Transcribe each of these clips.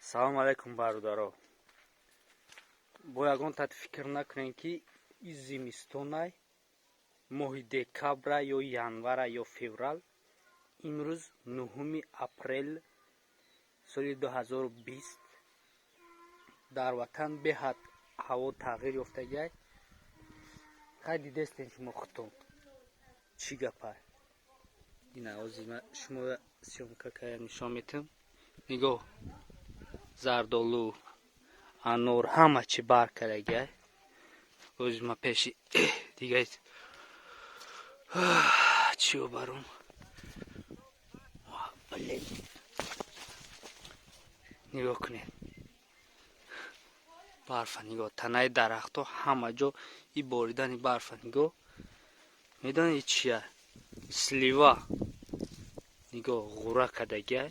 салом алайкум бародаро. бо ягон тат фикр накунем ки ин зимистонай моҳи декабра ё январа ё феврал. имрӯз 9 апрел соли 2020 дар ватан беҳад ҳаво тағйир ёфтагай. хай дидестем шумо худтон чӣ гапай. ина ҳозир ман шумо сёмка карда нишон метам. нигоҳ, зардолу, анор ҳама чӣ бар карагай. ҳозир ман пеши дигай чӣ барум. нигоҳ кунед, барфа нигоҳ, танаи дарахтҳо ҳама ҷо и боридани барфа нигоҳ. медонед чия? слива нигоҳ ғура кардагай.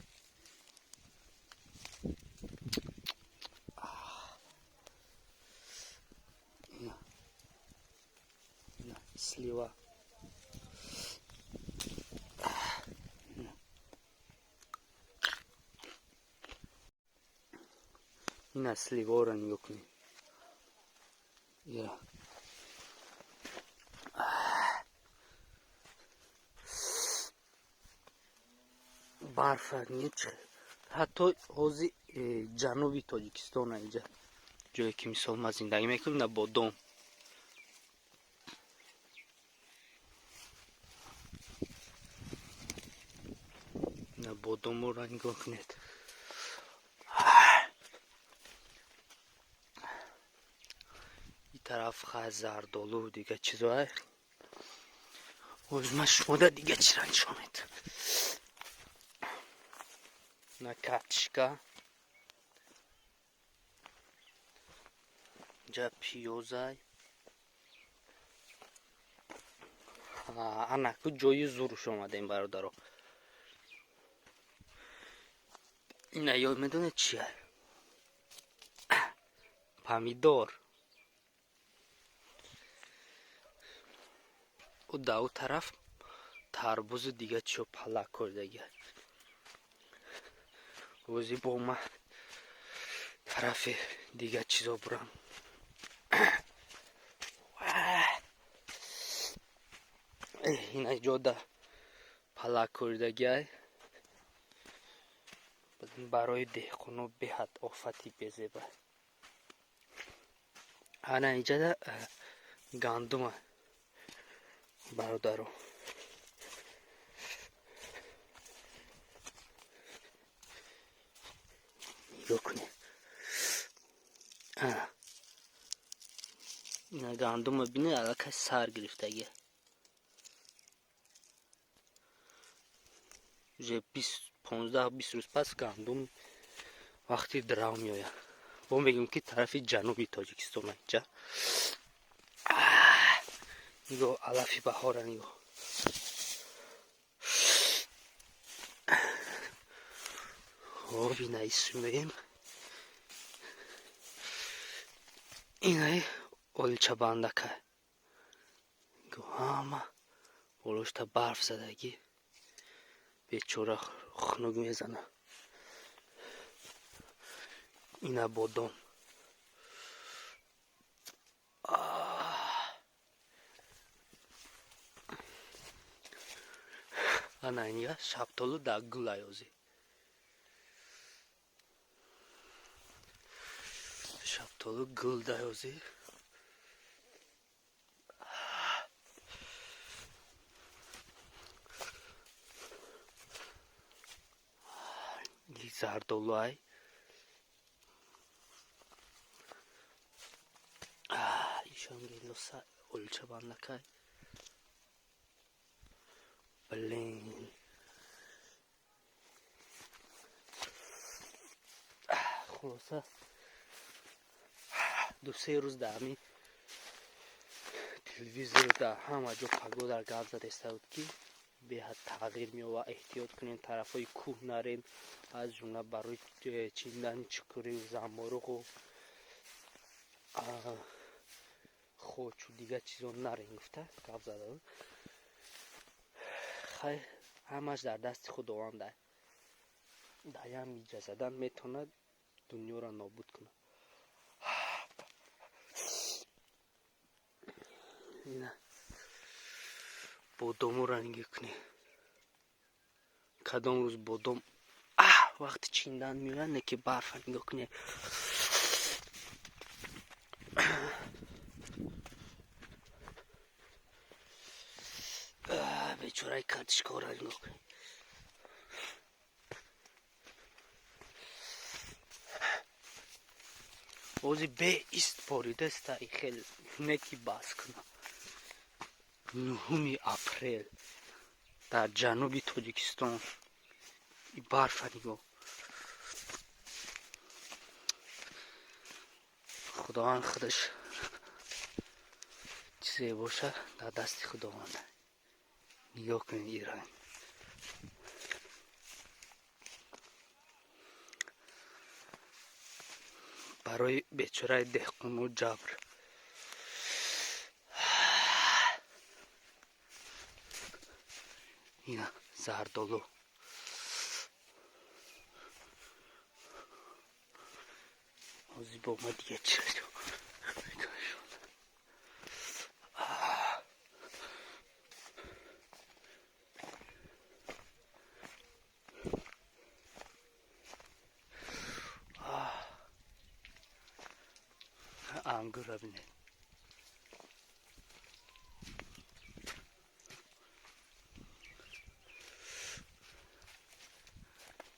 слива ина сливора нигоҳ кунед. барфа ҳатто ҳозир ҷануби тоҷикистон инҷа ҷое ки мисол ма зиндагӣ мекунем на бодом. на бодомро нигоҳ кунед. ин тараф хай зардолу дига чизое. ҳозир ман шумода дига чиро нишон медам. на картишка, ҷа пиёзай. ана ку ҷои зуруш омадем бародаро. ина ё медонед чия? помидор. да у тараф тарбузу дига чиё палак кордагай. ҳозир бо ма тарафи дига чизо бурам. ина ҷода палак кордагай. барои деҳқоно беҳад офати безеба. ана инҷада гандума бародаро. нигоҳ кунед. ина гандума бинед аллакай сар гирифтагия. уже 15-20 рӯз пас гандум вақти драв меояд. бо мегӯем ки тарафи ҷануби тоҷикистон инҷа. нигоҳ алафи баҳора нигоҳ. бина исмем инай олчабандака. ҳама болошта барф задагӣ. бечора хунук мезана. ина бодом. ана инга шафтолу дар гулай ҳозир. шафтолу гул дай ҳозир. зардолуай. ишон гелоса олчабандакай. блин. хулоса 2-3 рӯз дар ҳамин телевизор дар ҳама ҷо погода гап задаиста буд ки беҳад тағйир меёвад. эҳтиёт кунем, тарафҳои кӯҳ нарем, аз ҷумла барои чиндани чукурию замборуғу хочу дига чизо нарем гуфта гап зада буд. хай ҳамаш дар дасти худованд. дар ям иҷра задан метавонад, دنیا را نابود کنه. اینا بادام را نگاه کنی. کدام روز بادام وقتی چیندن میرن که برف نگاه کنی. بیچاره کارتشکار را نگاه کنی. اوزی به ایست باریده است ای خیلی نکی باز کنه. 9 اپریل در جنوبی تاجیکستان این برف نگاه. خداوند خودش چیزی باشه در دست خداوند. نگاه کنید ایران. برای بیچاره دهقان و جبر. اینا زردالو. اوزی با ما دیگه چی شد. انگور را بینید.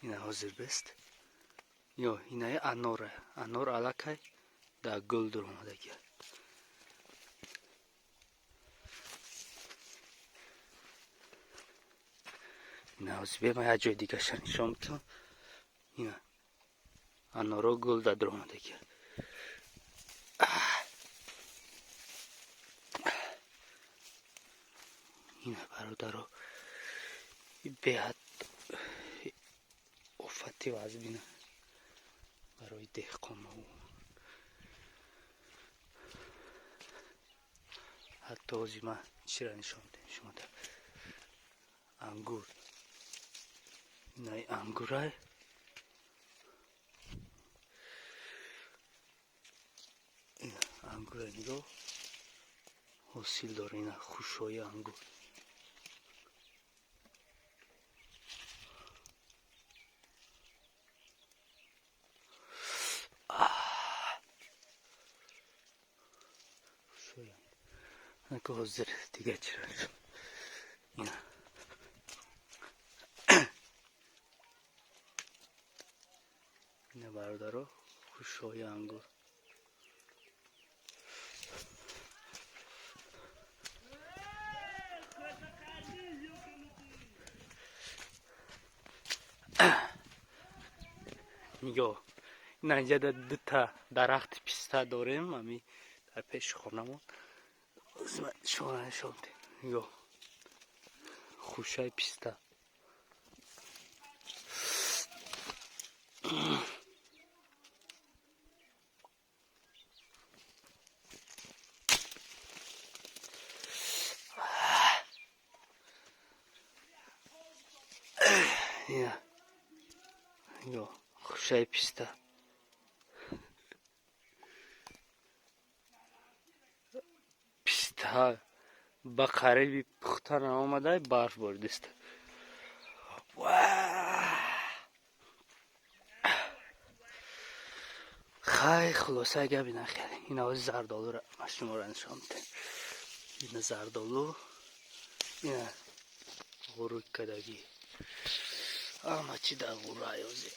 اینا حاضر بست. یا اینا اناره. انار علاکه در گل در اومده گه. اینا حاضر بیم یه جای دیگه شنشان بتون. اینا انارا گل در اومده گه. اینا برادرها به حد افتی و از بینه برای دهقان ها. حتی آزی من چی را نشان میدم شما در انگور. اینای انگور های این انگور های نگاه حاصل داره. این خوشهای انگور. که حاضر دیگه چی را نشون. اینا برادرها خوشهای انگور. نگاه اینا اینجا دو تا درخت پیسته داریم همی در پیش خانمون. شما نشون میدم. نگاه خوشهای پیسته. نگاه خوشهای پیسته. پیسته با قریبی پختن آمده برف باردست. خیلی خلاصه اگه بینه خیلی. این آوز زردالو را شما را نشان میدم. این زردالو. این غروی کدگی. اما چی در غروی آوزی.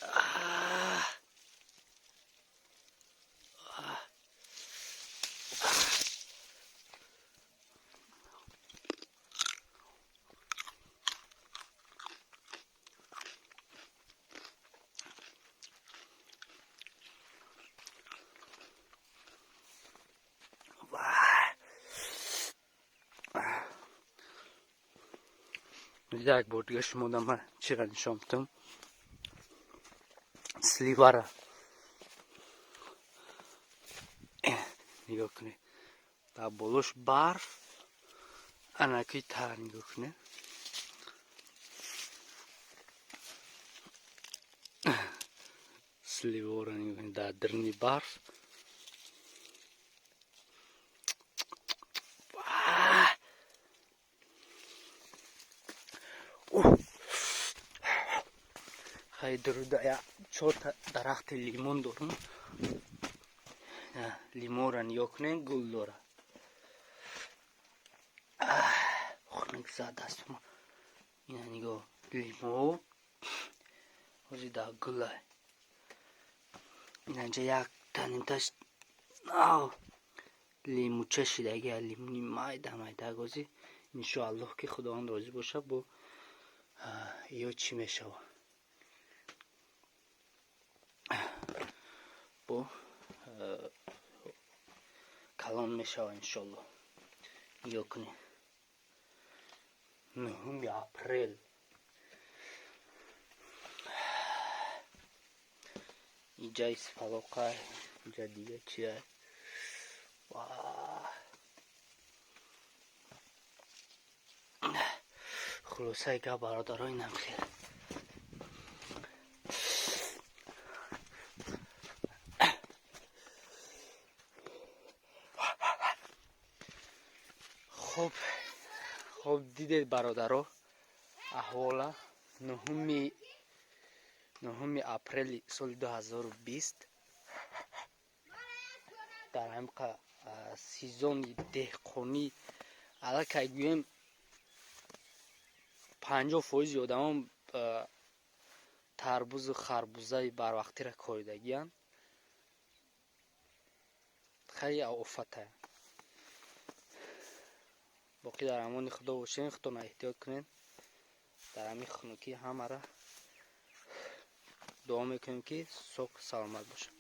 یک بار دیگه شما در من چی را نشان میدم. سلیوه را نگاه کنید. در بالاش برف انکی تر نگاه کنید. سلیو را نگاه در درنی برف. خیلی درود 4 تا درخت لیمون دارم. لیمو را نگاه کنین گل داره. خونک زد است ما. این نگاه لیمو وزی در گله. این اینجا یک تنیمتش لیمو چشیدگی لیمونی مایده گذی. انشاءالله که خداوند راضی باشه با یا چی میشه با کلان میشه انشاءالله. یا کنی 9 اپریل اینجا ایست فلاقه. اینجا دیگه چیه؟ خلاصه که برادرای اینم خیلی خب دیدید برادرها احوالا 9 اپریل سال 2020 در عمق سیزن دهقانی علاکه گویم 50% آدم تربوز و خربوزه بر وقتی را کاریدگیان. خیلی آفته. باقی در امان خدا باشین. خودتون احتیاط کنین. در همین خنوکی همه را دعا میکنیم که سوق سلامت باشه.